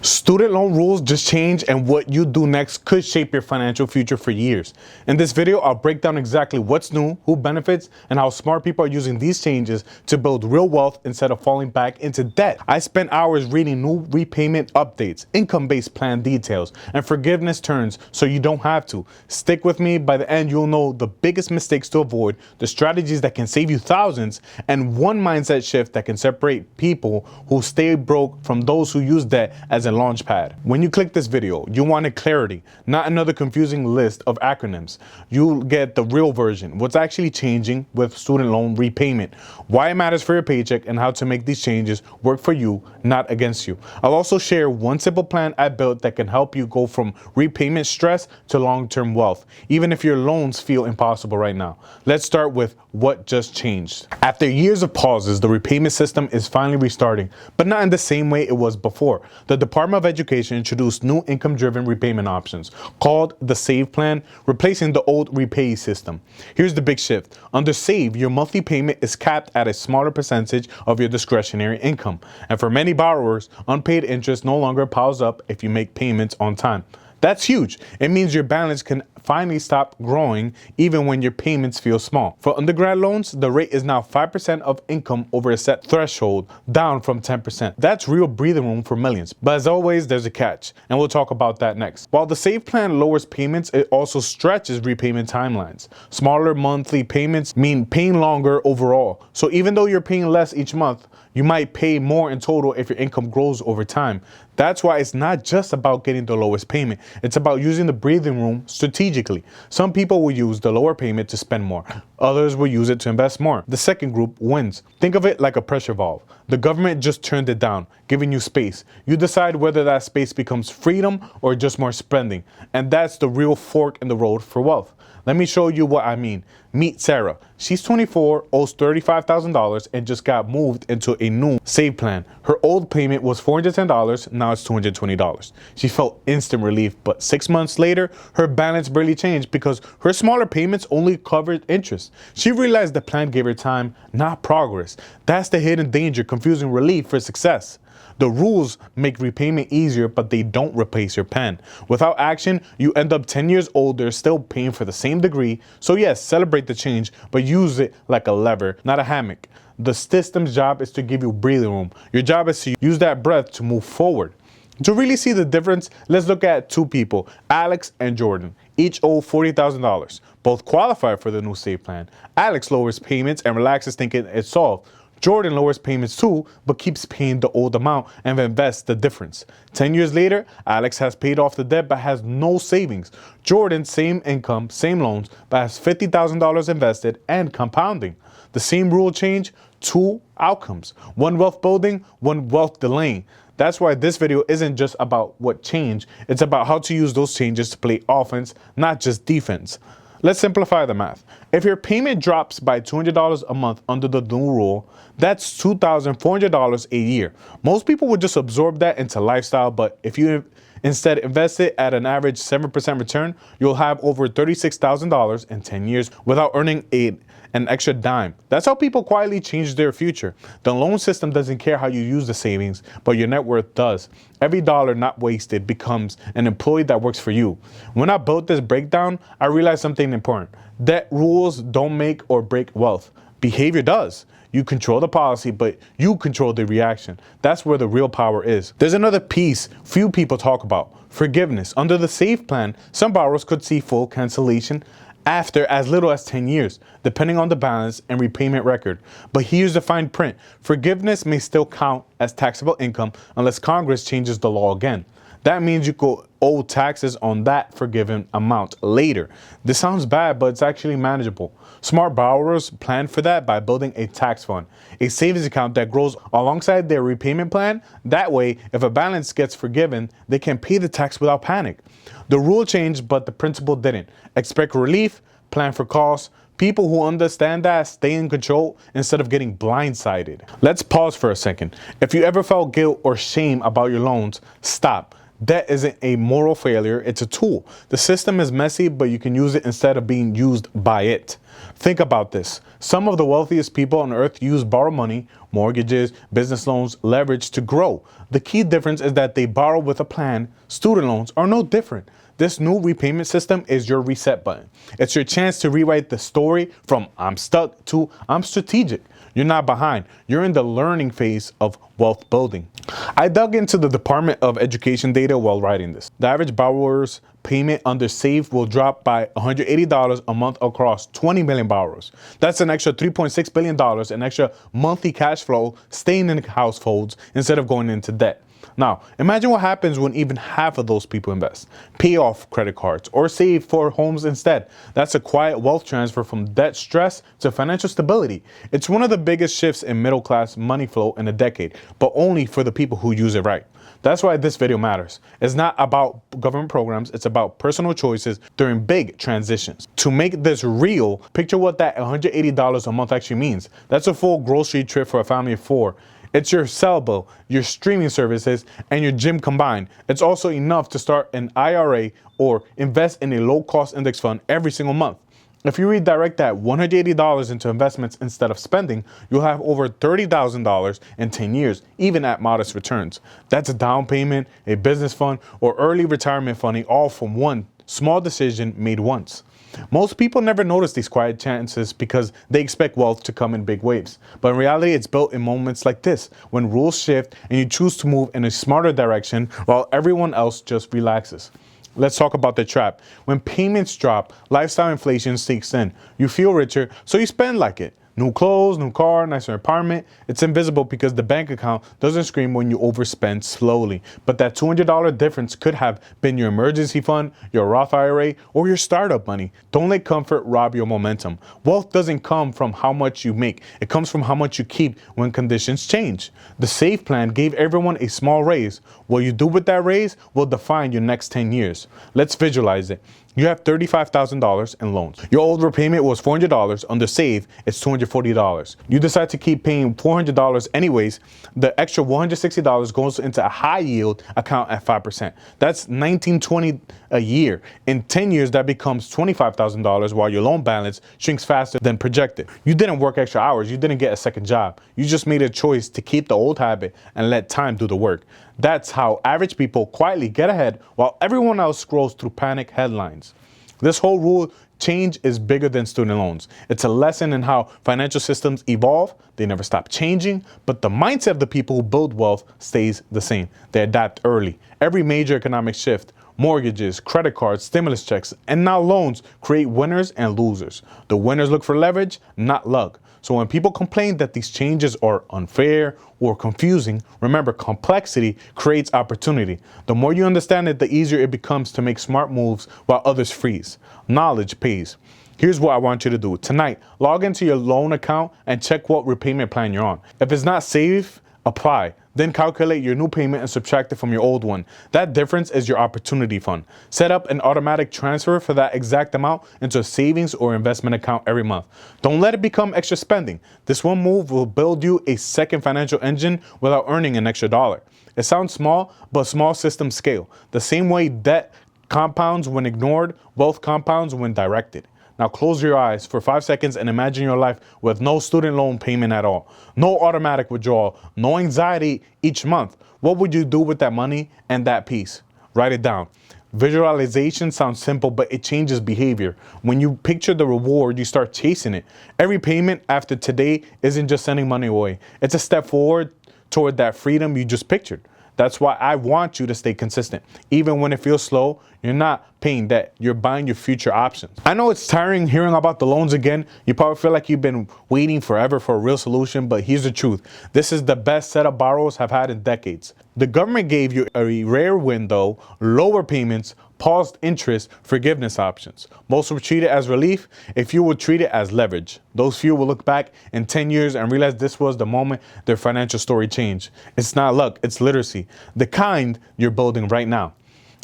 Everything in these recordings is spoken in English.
Student loan rules just changed, and what you do next could shape your financial future for years. In this video, I'll break down exactly what's new, who benefits, and how smart people are using these changes to build real wealth instead of falling back into debt. I spent hours reading new repayment updates, income-based plan details, and forgiveness terms so you don't have to. Stick with me. By the end, you'll know the biggest mistakes to avoid, the strategies that can save you thousands, and one mindset shift that can separate people who stay broke from those who use debt as a launchpad. When you click this video, you wanted clarity, not another confusing list of acronyms. You'll get the real version, what's actually changing with student loan repayment, why it matters for your paycheck, and how to make these changes work for you, not against you. I'll also share one simple plan I built that can help you go from repayment stress to long-term wealth, even if your loans feel impossible right now. Let's start with what just changed. After years of pauses, the repayment system is finally restarting, but not in the same way it was before. The Department of Education introduced new income-driven repayment options called the SAVE plan, replacing the old REPAYE system. Here's the big shift. Under SAVE, your monthly payment is capped at a smaller percentage of your discretionary income. And for many borrowers, unpaid interest no longer piles up if you make payments on time. That's huge. It means your balance can finally stop growing even when your payments feel small. For undergrad loans, the rate is now 5% of income over a set threshold, down from 10%. That's real breathing room for millions. But as always, there's a catch, and we'll talk about that next. While the SAVE plan lowers payments, it also stretches repayment timelines. Smaller monthly payments mean paying longer overall. So even though you're paying less each month, you might pay more in total if your income grows over time. That's why it's not just about getting the lowest payment. It's about using the breathing room strategically. Some people will use the lower payment to spend more. Others will use it to invest more. The second group wins. Think of it like a pressure valve. The government just turned it down, giving you space. You decide whether that space becomes freedom or just more spending. And that's the real fork in the road for wealth. Let me show you what I mean. Meet Sarah. She's 24, owes $35,000, and just got moved into a new SAVE plan. Her old payment was $410, now it's $220. She felt instant relief, but 6 months later, her balance barely changed because her smaller payments only covered interest. She realized the plan gave her time, not progress. That's the hidden danger, confusing relief for success. The rules make repayment easier, but they don't replace your pen. Without action, you end up 10 years older, still paying for the same degree. So yes, celebrate the change, but use it like a lever, not a hammock. The system's job is to give you breathing room. Your job is to use that breath to move forward. To really see the difference, let's look at two people, Alex and Jordan. Each owe $40,000. Both qualify for the new SAVE plan. Alex lowers payments and relaxes thinking it's solved. Jordan lowers payments too, but keeps paying the old amount and invests the difference. 10 years later, Alex has paid off the debt but has no savings. Jordan, same income, same loans, but has $50,000 invested and compounding. The same rule change, two outcomes. One wealth building, one wealth delaying. That's why this video isn't just about what changed, it's about how to use those changes to play offense, not just defense. Let's simplify the math. If your payment drops by $200 a month under the new rule, that's $2,400 a year. Most people would just absorb that into lifestyle, but if you instead invest it at an average 7% return, you'll have over $36,000 in 10 years without earning an extra dime. That's how people quietly change their future. The loan system doesn't care how you use the savings, but your net worth does. Every dollar not wasted becomes an employee that works for you. When I built this breakdown, I realized something important. Debt rules don't make or break wealth. Behavior does. You control the policy, but you control the reaction. That's where the real power is. There's another piece few people talk about, forgiveness. Under the SAVE plan, some borrowers could see full cancellation after as little as 10 years, depending on the balance and repayment record. But here's the fine print. Forgiveness may still count as taxable income unless Congress changes the law again. That means you could owe taxes on that forgiven amount later. This sounds bad, but it's actually manageable. Smart borrowers plan for that by building a tax fund, a savings account that grows alongside their repayment plan. That way, if a balance gets forgiven, they can pay the tax without panic. The rule changed, but the principle didn't. Expect relief, plan for costs. People who understand that stay in control instead of getting blindsided. Let's pause for a second. If you ever felt guilt or shame about your loans, stop. Debt isn't a moral failure, it's a tool. The system is messy, but you can use it instead of being used by it. Think about this. Some of the wealthiest people on earth use borrowed money, mortgages, business loans, leverage to grow. The key difference is that they borrow with a plan. Student loans are no different. This new repayment system is your reset button. It's your chance to rewrite the story from I'm stuck to I'm strategic. You're not behind. You're in the learning phase of wealth building. I dug into the Department of Education data while writing this. The average borrower's payment under SAVE will drop by $180 a month across 20 million borrowers. That's an extra $3.6 billion in extra monthly cash flow staying in households instead of going into debt. Now, imagine what happens when even half of those people invest, pay off credit cards, or save for homes instead. That's a quiet wealth transfer from debt stress to financial stability. It's one of the biggest shifts in middle class money flow in a decade, but only for the people who use it right. That's why this video matters. It's not about government programs, it's about personal choices during big transitions. To make this real, picture what that $180 a month actually means. That's a full grocery trip for a family of 4. It's your cell bill, your streaming services, and your gym combined. It's also enough to start an IRA or invest in a low-cost index fund every single month. If you redirect that $180 into investments instead of spending, you'll have over $30,000 in 10 years, even at modest returns. That's a down payment, a business fund, or early retirement funding, all from one small decision made once. Most people never notice these quiet chances because they expect wealth to come in big waves. But in reality, it's built in moments like this, when rules shift and you choose to move in a smarter direction while everyone else just relaxes. Let's talk about the trap. When payments drop, lifestyle inflation sneaks in. You feel richer, so you spend like it. New clothes, new car, nicer apartment. It's invisible because the bank account doesn't scream when you overspend slowly. But that $200 difference could have been your emergency fund, your Roth IRA, or your startup money. Don't let comfort rob your momentum. Wealth doesn't come from how much you make. It comes from how much you keep when conditions change. The SAVE plan gave everyone a small raise. What you do with that raise will define your next 10 years. Let's visualize it. You have $35,000 in loans. Your old repayment was $400. Under SAVE, it's $240. You decide to keep paying $400 anyways. The extra $160 goes into a high yield account at 5%. That's $1,920 a year. In 10 years, that becomes $25,000 while your loan balance shrinks faster than projected. You didn't work extra hours. You didn't get a second job. You just made a choice to keep the old habit and let time do the work. That's how average people quietly get ahead while everyone else scrolls through panic headlines. This whole rule change is bigger than student loans. It's a lesson in how financial systems evolve. They never stop changing, but the mindset of the people who build wealth stays the same. They adapt early. Every major economic shift, mortgages, credit cards, stimulus checks, and now loans create winners and losers. The winners look for leverage, not luck. So when people complain that these changes are unfair or confusing, remember, complexity creates opportunity. The more you understand it, the easier it becomes to make smart moves while others freeze. Knowledge pays. Here's what I want you to do. Tonight, log into your loan account and check what repayment plan you're on. If it's not safe, apply. Then calculate your new payment and subtract it from your old one. That difference is your opportunity fund. Set up an automatic transfer for that exact amount into a savings or investment account every month. Don't let it become extra spending. This one move will build you a second financial engine without earning an extra dollar. It sounds small, but small systems scale. The same way debt compounds when ignored, wealth compounds when directed. Now close your eyes for 5 seconds and imagine your life with no student loan payment at all. No automatic withdrawal, no anxiety each month. What would you do with that money and that peace? Write it down. Visualization sounds simple, but it changes behavior. When you picture the reward, you start chasing it. Every payment after today isn't just sending money away. It's a step forward toward that freedom you just pictured. That's why I want you to stay consistent. Even when it feels slow, you're not paying debt. You're buying your future options. I know it's tiring hearing about the loans again. You probably feel like you've been waiting forever for a real solution, but here's the truth. This is the best setup borrowers have had in decades. The government gave you a rare window, lower payments, paused interest, forgiveness options. Most will treat it as relief. A few will treat it as leverage. Those few will look back in 10 years and realize this was the moment their financial story changed. It's not luck, it's literacy. The kind you're building right now.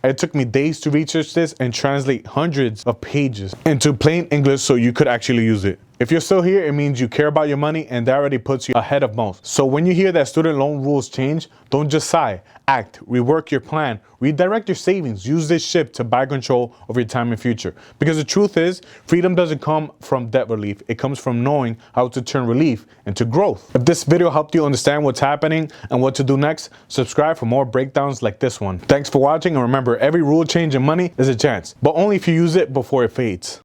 It took me days to research this and translate hundreds of pages into plain English so you could actually use it. If you're still here, it means you care about your money, and that already puts you ahead of most. So when you hear that student loan rules change, don't just sigh. Act, rework your plan, redirect your savings, use this shift to buy control of your time and future. Because the truth is, freedom doesn't come from debt relief, it comes from knowing how to turn relief into growth. If this video helped you understand what's happening and what to do next, subscribe for more breakdowns like this one. Thanks for watching, and remember, every rule change in money is a chance, but only if you use it before it fades.